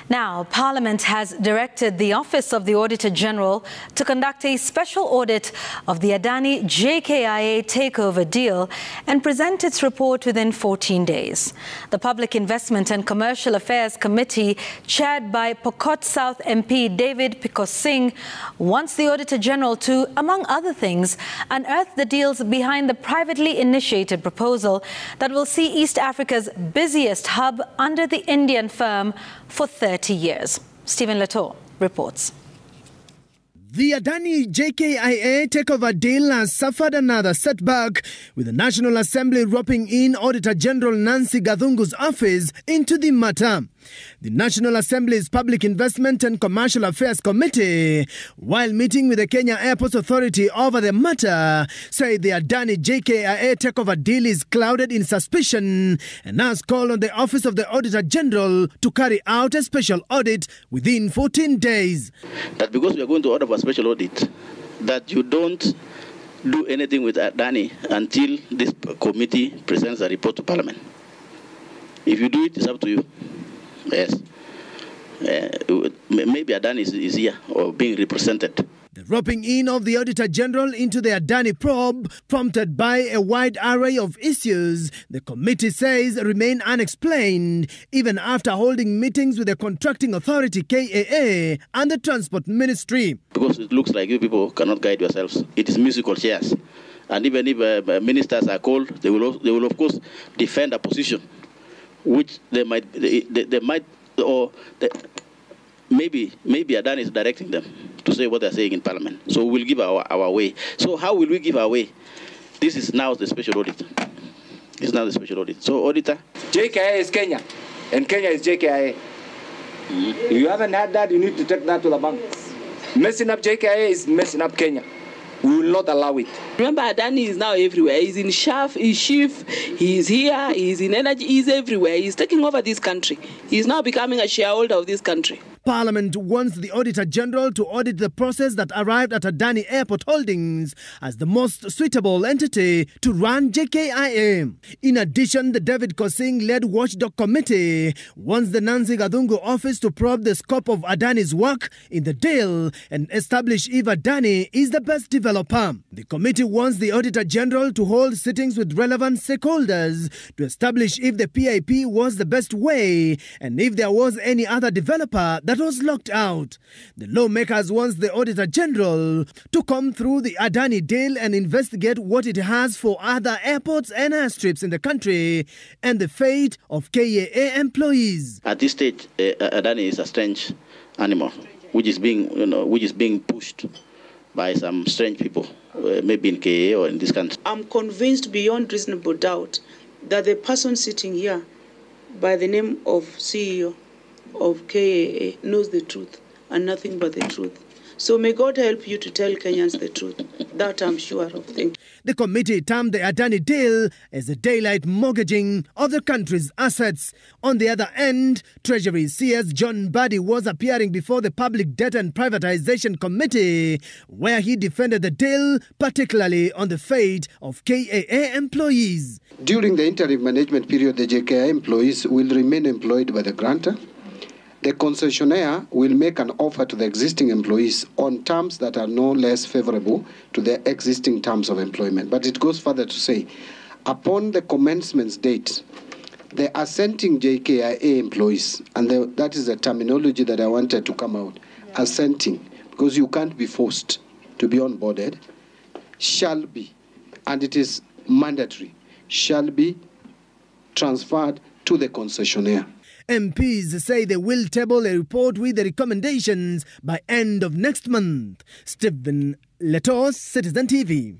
Now, Parliament has directed the Office of the Auditor General to conduct a special audit of the Adani JKIA takeover deal and present its report within 14 days. The Public Investment and Commercial Affairs Committee, chaired by Pokot South MP David Pikosing, wants the Auditor General to, among other things, unearth the deals behind the privately initiated proposal that will see East Africa's busiest hub under the Indian firm for 30 years. Stephen Leto reports. The Adani JKIA takeover deal has suffered another setback, with the National Assembly roping in Auditor General Nancy Gathungu's office into the matter. The National Assembly's Public Investment and Commercial Affairs Committee, while meeting with the Kenya Airports Authority over the matter, said the Adani JKIA takeover deal is clouded in suspicion and has called on the Office of the Auditor General to carry out a special audit within 14 days. That because we are going to order for a special audit, that you don't do anything with Adani until this committee presents a report to Parliament. If you do it, it's up to you. Yes. Maybe Adani is here or being represented. The roping in of the Auditor General into the Adani probe, prompted by a wide array of issues, the committee says remain unexplained, even after holding meetings with the contracting authority KAA and the Transport Ministry. Because it looks like you people cannot guide yourselves. It is musical chairs. And even if ministers are called, they will of course defend a position which maybe Adani is directing them to say what they're saying in Parliament. So we'll give our way. So how will we give our way? This is now the special audit. This is now the special audit. So, Auditor? JKIA is Kenya, and Kenya is JKIA. If you haven't had that, you need to take that to the bank. Messing up JKIA is messing up Kenya. We will not allow it. Remember, Adani is now everywhere. He's in Chief, he's here, he's in energy, he's everywhere. He's taking over this country. He's now becoming a shareholder of this country. Parliament wants the Auditor General to audit the process that arrived at Adani Airport Holdings as the most suitable entity to run JKIA. In addition, the David Kosing-led watchdog committee wants the Nancy Gathungu office to probe the scope of Adani's work in the deal and establish if Adani is the best developer. The committee wants the Auditor General to hold sittings with relevant stakeholders to establish if the PIP was the best way and if there was any other developer that was locked out. The lawmakers want the Auditor General to come through the Adani deal and investigate what it has for other airports and airstrips in the country and the fate of KAA employees. At this stage, Adani is a strange animal, which is being pushed by some strange people, maybe in KAA or in this country. I'm convinced beyond reasonable doubt that the person sitting here by the name of CEO of KAA knows the truth and nothing but the truth. So may God help you to tell Kenyans the truth. That I'm sure of. Thank you. The committee termed the Adani deal as a daylight mortgaging of the country's assets. On the other end, Treasury CS John Mbadi was appearing before the Public Debt and Privatization Committee, where he defended the deal, particularly on the fate of KAA employees. During the interim management period, the JKIA employees will remain employed by the grantor. The concessionaire will make an offer to the existing employees on terms that are no less favorable to their existing terms of employment. But it goes further to say, upon the commencement date, the assenting JKIA employees, and that is the terminology that I wanted to come out, assenting, because you can't be forced to be onboarded, shall be, and it is mandatory, shall be transferred to the concessionaire. MPs say they will table a report with the recommendations by end of next month. Stephen Leto, Citizen TV.